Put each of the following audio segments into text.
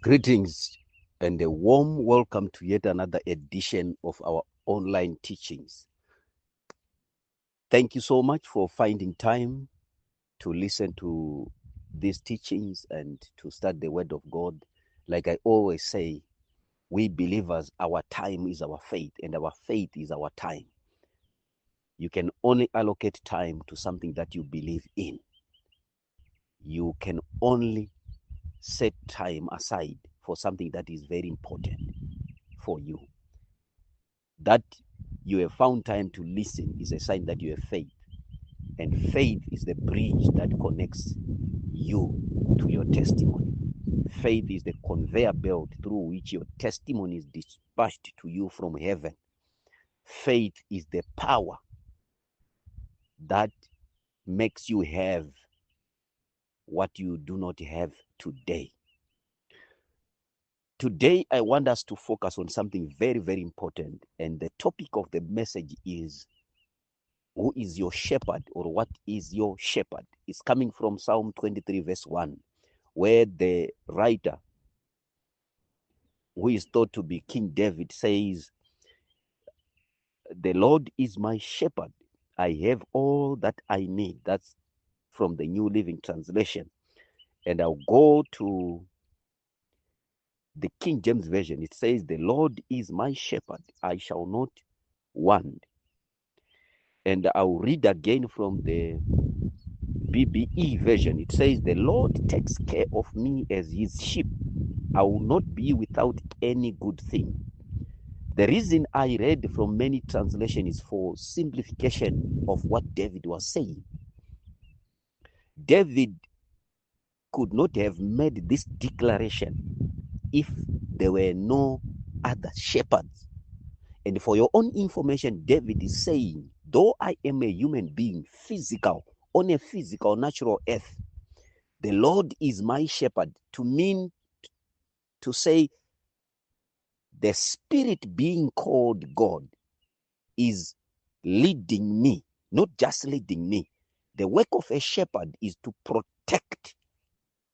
Greetings and a warm welcome to yet another edition of our online teachings. Thank you so much for finding time to listen to these teachings and to study the Word of God. Like I always say, we believers, our time is our faith, and our faith is our time. You can only allocate time to something that you believe in. You can only set time aside for something that is very important for you. That you have found time to listen is a sign that you have faith. And faith is the bridge that connects you to your testimony. Faith is the conveyor belt through which your testimony is dispatched to you from heaven. Faith is the power that makes you have what you do not have today. Today, I want us to focus on something very, very important. And the topic of the message is, who is your shepherd, or what is your shepherd? It's coming from Psalm 23 verse 1, where the writer, who is thought to be King David, says, the Lord is my shepherd. I have all that I need. That's from the New Living Translation. And I'll go to the King James Version. It says, the Lord is my shepherd. I shall not want. And I'll read again from the BBE version. It says, the Lord takes care of me as his sheep. I will not be without any good thing. The reason I read from many translations is for simplification of what David was saying. David could not have made this declaration if there were no other shepherds. And for your own information, David is saying, though I am a human being, physical, on a physical, natural earth, the Lord is my shepherd, to mean to say the spirit being called God is leading me, not just leading me. The work of a shepherd is to protect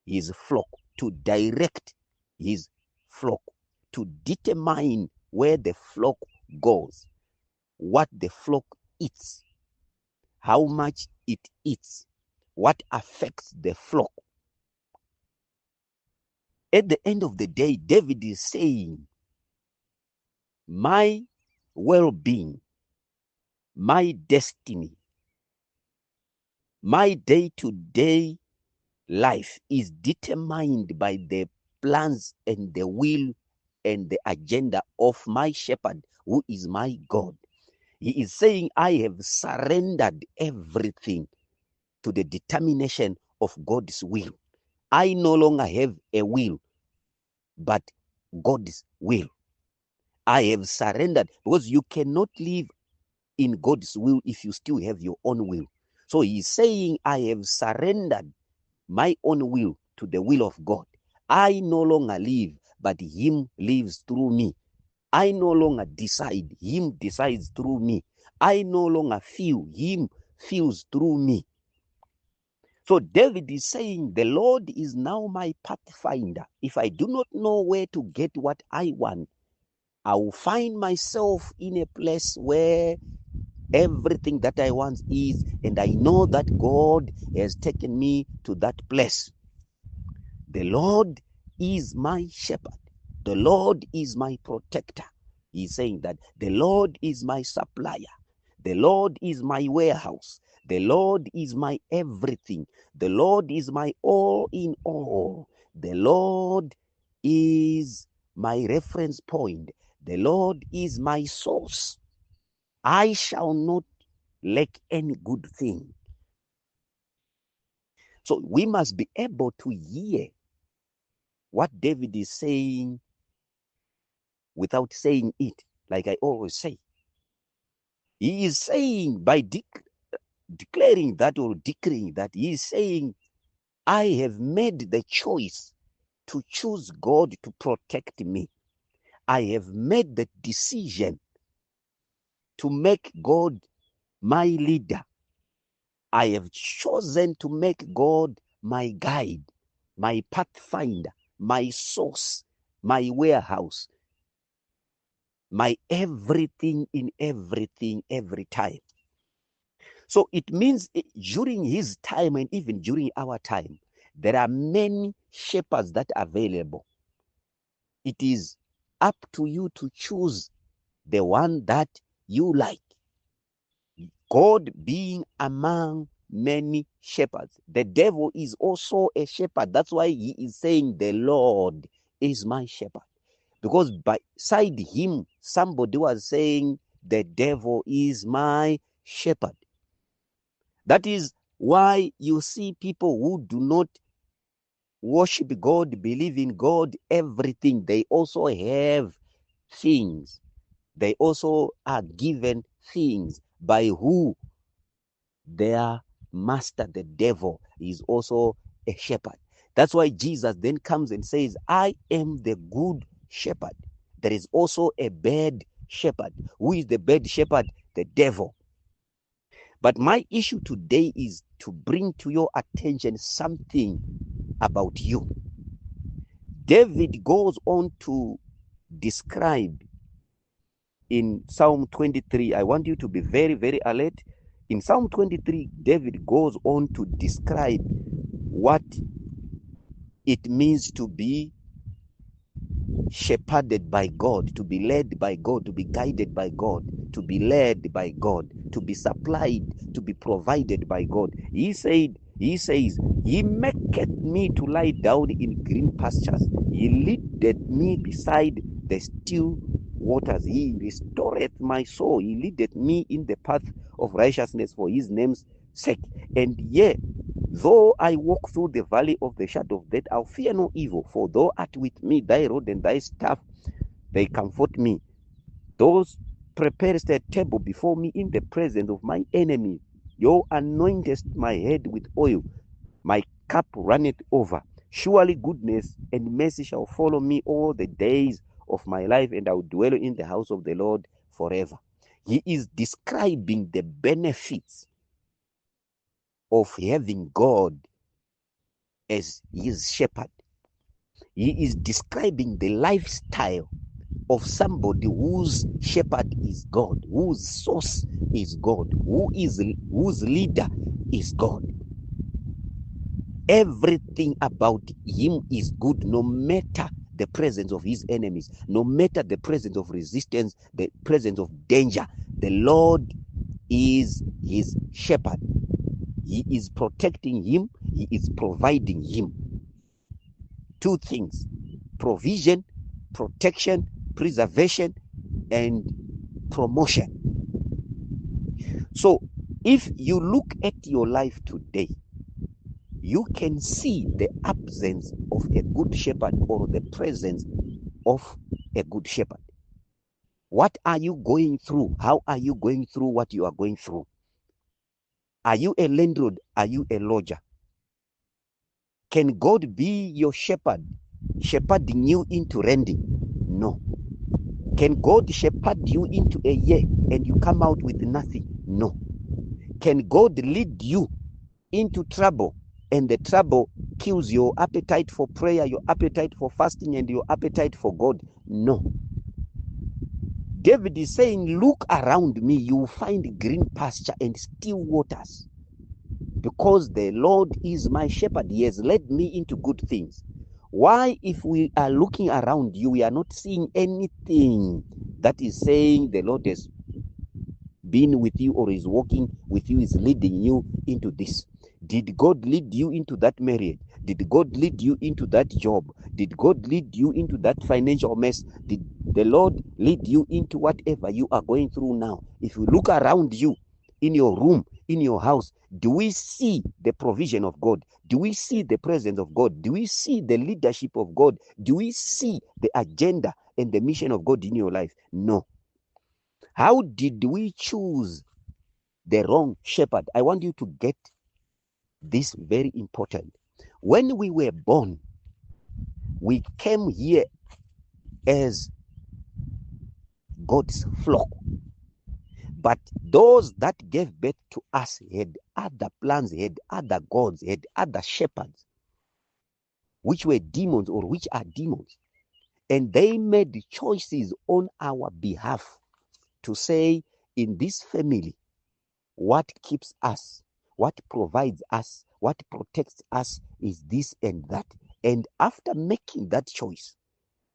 his flock, to direct his flock, to determine where the flock goes, what the flock eats, how much it eats, what affects the flock. At the end of the day, David is saying, my well-being, my destiny, my day-to-day life is determined by the plans and the will and the agenda of my shepherd, who is my God. He is saying, I have surrendered everything to the determination of God's will. I no longer have a will, but God's will. I have surrendered, because you cannot live in God's will if you still have your own will. So he's saying, I have surrendered my own will to the will of God. I no longer live, but him lives through me. I no longer decide, him decides through me. I no longer feel, him feels through me. So David is saying, the Lord is now my pathfinder. If I do not know where to get what I want, I will find myself in a place where everything that I want is, and I know that God has taken me to that place. The Lord is my shepherd. The Lord is my protector. He's saying that the Lord is my supplier. The Lord is my warehouse. The Lord is my everything. The Lord is my all in all. The Lord is my reference point. The Lord is my source. I shall not lack any good thing. So we must be able to hear what David is saying without saying it, like I always say. He is saying, by declaring that or decreeing that, he is saying, I have made the choice to choose God to protect me. I have made the decision to make God my leader. I have chosen to make God my guide, my pathfinder, my source, my warehouse, my everything in everything, every time. So it means during his time and even during our time, there are many shepherds that are available. It is up to you to choose the one that you like. God being among many shepherds. The devil is also a shepherd. That's why he is saying, the Lord is my shepherd. Because beside him, somebody was saying, the devil is my shepherd. That is why you see people who do not worship God, believe in God, everything. They also have things. They also are given things by who? Their master, the devil, is also a shepherd. That's why Jesus then comes and says, I am the good shepherd. There is also a bad shepherd. Who is the bad shepherd? The devil. But my issue today is to bring to your attention something about you. David goes on to describe in Psalm 23. I want you to be very, very alert. In Psalm 23, David goes on to describe what it means to be shepherded by God, to be led by God, to be guided by God, to be led by God, to be supplied, to be provided by God. He says, He maketh me to lie down in green pastures. He leadeth me beside the still waters. He restoreth my soul. He leadeth me in the path of righteousness for his name's sake. And yet, though I walk through the valley of the shadow of death, I'll fear no evil, for thou art with me, thy rod and thy staff, they comfort me. Those preparest a table before me in the presence of my enemy. Thou anointest my head with oil, my cup runneth over. Surely goodness and mercy shall follow me all the days of my life, and I will dwell in the house of the Lord forever. He is describing the benefits of having God as his shepherd. He is describing the lifestyle of somebody whose shepherd is God, whose source is God, whose leader is God. Everything about him is good, no matter the presence of his enemies, no matter the presence of resistance, the presence of danger. The Lord is his shepherd. He is protecting him. He is providing him. Two things: provision, protection, preservation, and promotion. So if you look at your life today, you can see the absence of a good shepherd or the presence of a good shepherd. What are you going through? How are you going through what you are going through? Are you a landlord? Are you a lodger? Can God be your shepherd, shepherding you into renting? No. Can God shepherd you into a year and you come out with nothing? No. Can God lead you into trouble and the trouble kills your appetite for prayer, your appetite for fasting, and your appetite for God? No. David is saying, look around me, you will find green pasture and still waters. Because the Lord is my shepherd, he has led me into good things. Why, if we are looking around you, we are not seeing anything that is saying the Lord has been with you or is walking with you, is leading you into this? Did God lead you into that marriage? Did God lead you into that job? Did God lead you into that financial mess? Did the Lord lead you into whatever you are going through now? If you look around you, in your room, in your house, do we see the provision of God? Do we see the presence of God? Do we see the leadership of God? Do we see the agenda and the mission of God in your life? No. How did we choose the wrong shepherd? I want you to get this very important. When we were born, we came here as God's flock. But those that gave birth to us had other plans, had other gods, had other shepherds. which were demons or which are demons. And they made choices on our behalf to say, in this family, what keeps us, what provides us, what protects us is this and that. And after making that choice,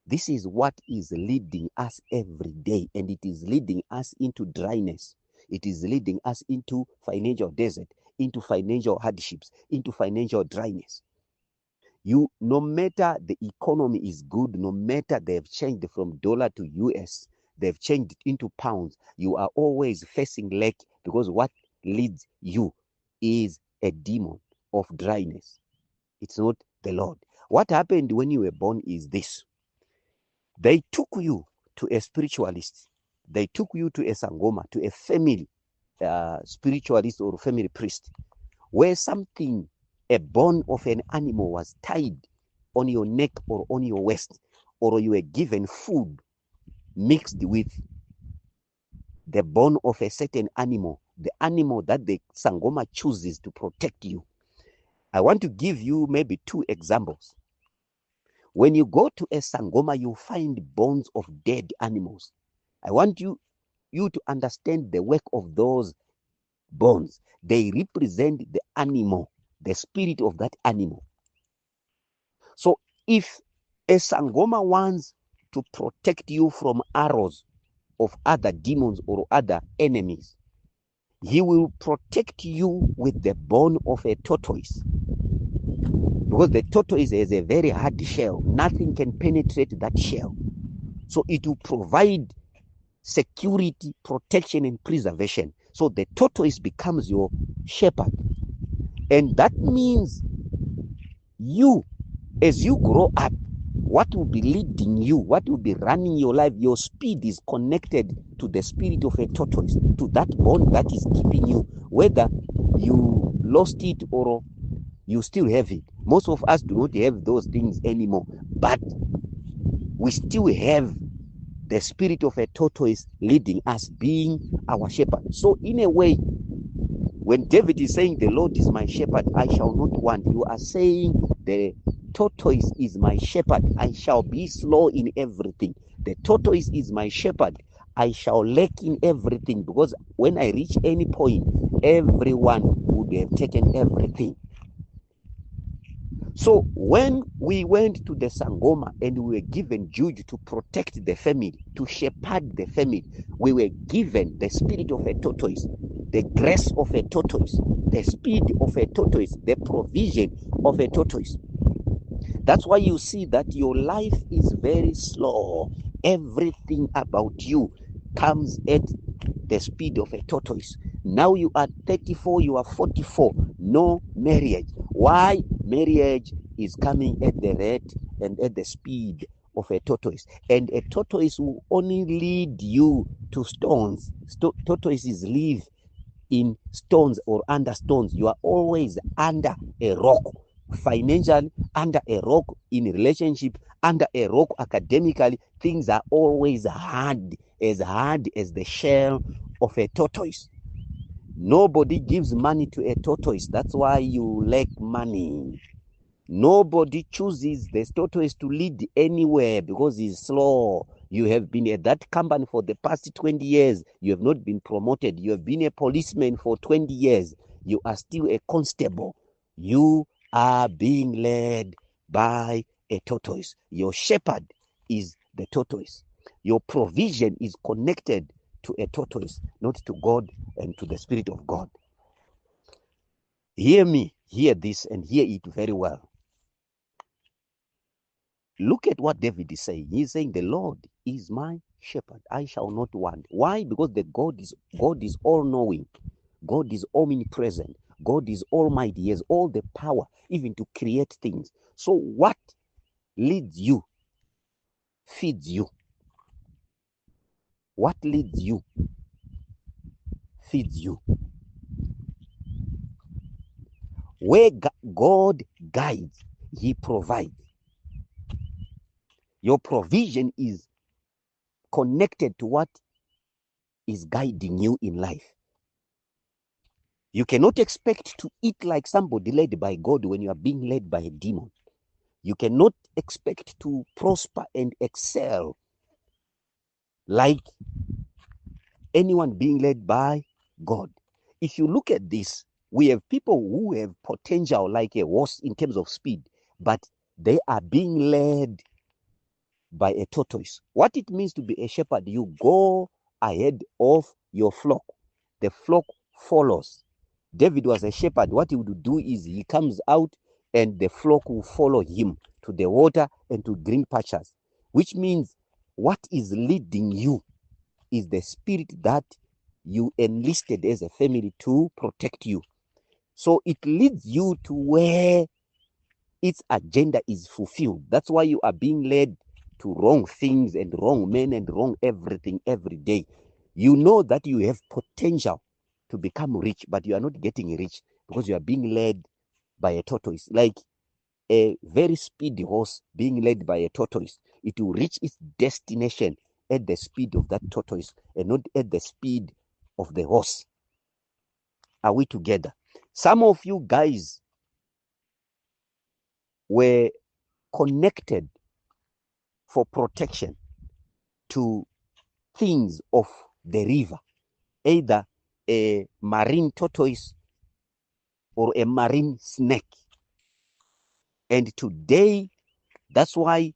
this is what is leading us every day, and it is leading us into dryness. It is leading us into financial desert, into financial hardships, into financial dryness. You, no matter the economy is good, no matter they've changed from dollar to US, they've changed into pounds, you are always facing lack, because what leads you is a demon of dryness. It's not the Lord. What happened when you were born is this. They took you to a spiritualist. They took you to a sangoma, to a family spiritualist or family priest, where something, a bone of an animal was tied on your neck or on your waist, or you were given food mixed with the bone of a certain animal, the animal that the sangoma chooses to protect you. I want to give you maybe 2 examples. When you go to a sangoma, you find bones of dead animals. I want you to understand the work of those bones. They represent the animal, the spirit of that animal. So if a sangoma wants to protect you from arrows of other demons or other enemies, he will protect you with the bone of a tortoise. Because the tortoise has a very hard shell. Nothing can penetrate that shell. So it will provide security, protection, and preservation. So the tortoise becomes your shepherd. And that means you, as you grow up, what will be leading you, what will be running your life, your speed is connected to the spirit of a tortoise, to that bone that is keeping you, whether you lost it or you still have it. Most of us do not have those things anymore, but we still have the spirit of a tortoise leading us, being our shepherd. So in a way, when David is saying, the Lord is my shepherd, I shall not want, you are saying, the tortoise is my shepherd, I shall be slow in everything. The tortoise is my shepherd, I shall lack in everything, because when I reach any point, everyone would have taken everything. So when we went to the sangoma and we were given juju to protect the family, to shepherd the family, we were given the spirit of a tortoise, the grace of a tortoise, the speed of a tortoise, the provision of a tortoise. That's why you see that your life is very slow. Everything about you comes at the speed of a tortoise. Now you are 34, you are 44, no marriage. Why? Marriage is coming at the rate and at the speed of a tortoise. And a tortoise will only lead you to stones. Tortoises live in stones or under stones. You are always under a rock. Financially, under a rock. In relationship, under a rock. Academically, things are always hard as the shell of a tortoise. Nobody gives money to a tortoise. That's why you lack money. Nobody chooses the tortoise to lead anywhere because he's slow. You have been at that company for the past 20 years. You have not been promoted. You have been a policeman for 20 years. You are still a constable. You are being led by a tortoise. Your shepherd is the tortoise. Your provision is connected to a tortoise, not to God and to the Spirit of God. Hear me, hear this, and hear it very well. Look at what David is saying. He's saying, the Lord is my shepherd, I shall not want. Why? Because God is all-knowing. God is omnipresent. God is almighty. He has all the power even to create things. So what leads you feeds you. What leads you feeds you. Where God guides, he provides. Your provision is connected to what is guiding you in life. You cannot expect to eat like somebody led by God when you are being led by a demon. You cannot expect to prosper and excel like anyone being led by God. If you look at this, we have people who have potential like a horse in terms of speed, but they are being led by a tortoise. What it means to be a shepherd, you go ahead of your flock. The flock follows. David was a shepherd. What he would do is he comes out and the flock will follow him to the water and to green pastures, which means what is leading you is the spirit that you enlisted as a family to protect you. So it leads you to where its agenda is fulfilled. That's why you are being led to wrong things and wrong men and wrong everything every day. You know that you have potential to become rich, but you are not getting rich because you are being led by a tortoise. Like a very speedy horse being led by a tortoise, it will reach its destination at the speed of that tortoise and not at the speed of the horse. Are we together? Some of you guys were connected for protection to things of the river, either a marine tortoise or a marine snake. And today, that's why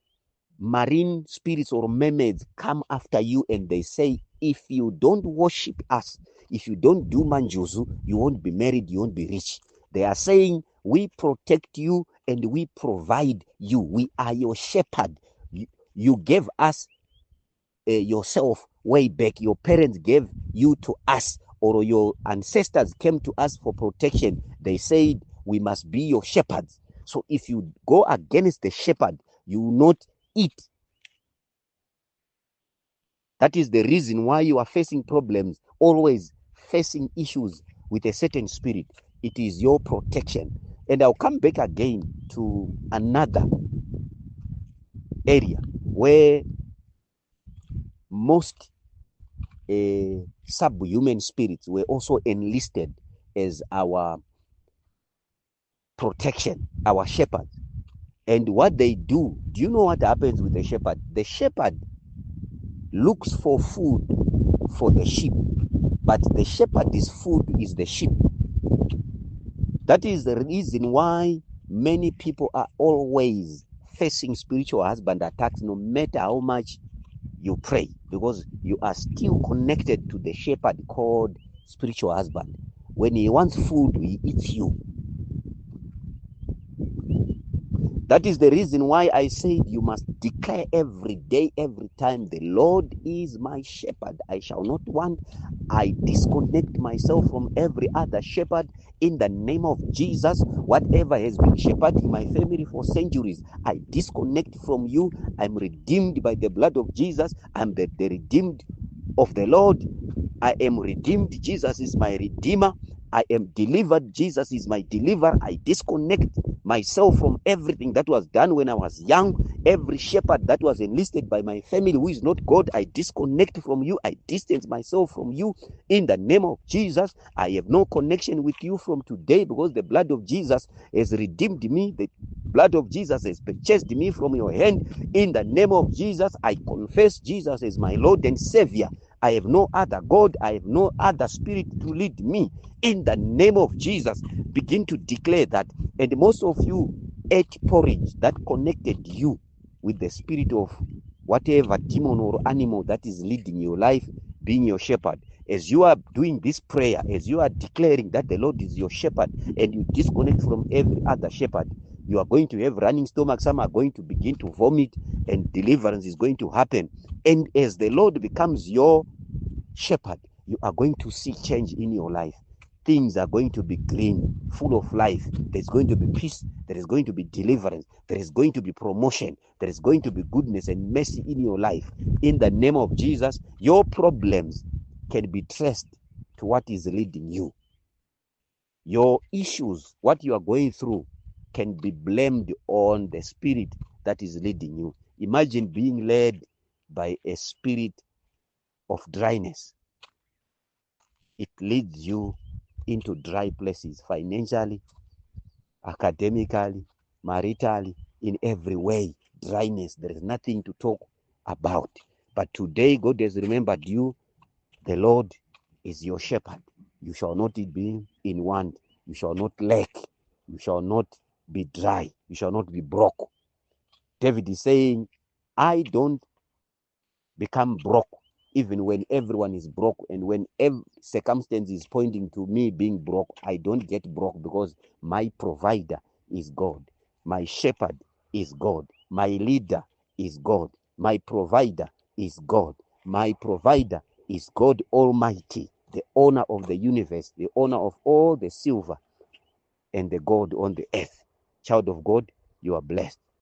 marine spirits or mermaids come after you and they say, if you don't worship us, if you don't do manjuzu, you won't be married, you won't be rich. They are saying, we protect you and we provide you. We are your shepherd. You gave us yourself way back. Your parents gave you to us, or your ancestors came to us for protection. They said, we must be your shepherds. So if you go against the shepherd, you will not eat. That is the reason why you are facing problems, always facing issues with a certain spirit. It is your protection. And I'll come back again to another area where most subhuman spirits were also enlisted as our protection, our shepherd. And what they do you know what happens with the shepherd? The shepherd looks for food for the sheep, but the shepherd's food is the sheep. That is the reason why many people are always facing spiritual husband attacks, no matter how much you pray, because you are still connected to the shepherd called spiritual husband. When he wants food, he eats you. That is the reason why I said you must declare every day, every time, the Lord is my shepherd. I shall not want. I disconnect myself from every other shepherd in the name of Jesus. Whatever has been shepherding my family for centuries, I disconnect from you. I'm redeemed by the blood of Jesus. I'm the redeemed of the Lord. I am redeemed. Jesus is my redeemer. I am delivered. Jesus is my deliverer. I disconnect myself from everything that was done when I was young. Every shepherd that was enlisted by my family who is not God, I disconnect from you. I distance myself from you in the name of Jesus. I have no connection with you from today because the blood of Jesus has redeemed me. The blood of Jesus has purchased me from your hand. In the name of Jesus, I confess Jesus as my Lord and Savior. I have no other God. I have no other spirit to lead me. In the name of Jesus, begin to declare that. And most of you ate porridge that connected you with the spirit of whatever demon or animal that is leading your life, being your shepherd. As you are doing this prayer, as you are declaring that the Lord is your shepherd, and you disconnect from every other shepherd, you are going to have running stomach. Some are going to begin to vomit, and deliverance is going to happen. And as the Lord becomes your shepherd, you are going to see change in your life. Things are going to be green, full of life. There's going to be peace. There is going to be deliverance. There is going to be promotion. There is going to be goodness and mercy in your life. In the name of Jesus, your problems can be traced to what is leading you. Your issues, what you are going through, can be blamed on the spirit that is leading you. Imagine being led by a spirit of dryness. It leads you into dry places financially, academically, maritally. in every way. Dryness, there is nothing to talk about. But today, God has remembered you. The Lord is your shepherd. You shall not be in want. You shall not lack. You shall not be dry. You shall not be broke. David is saying, I don't become broke even when everyone is broke, and when every circumstance is pointing to me being broke. I don't get broke because my provider is God. My shepherd is God. My leader is God. My provider is God. My provider is God Almighty, the owner of the universe, the owner of all the silver and the gold on the earth. Child of God, you are blessed.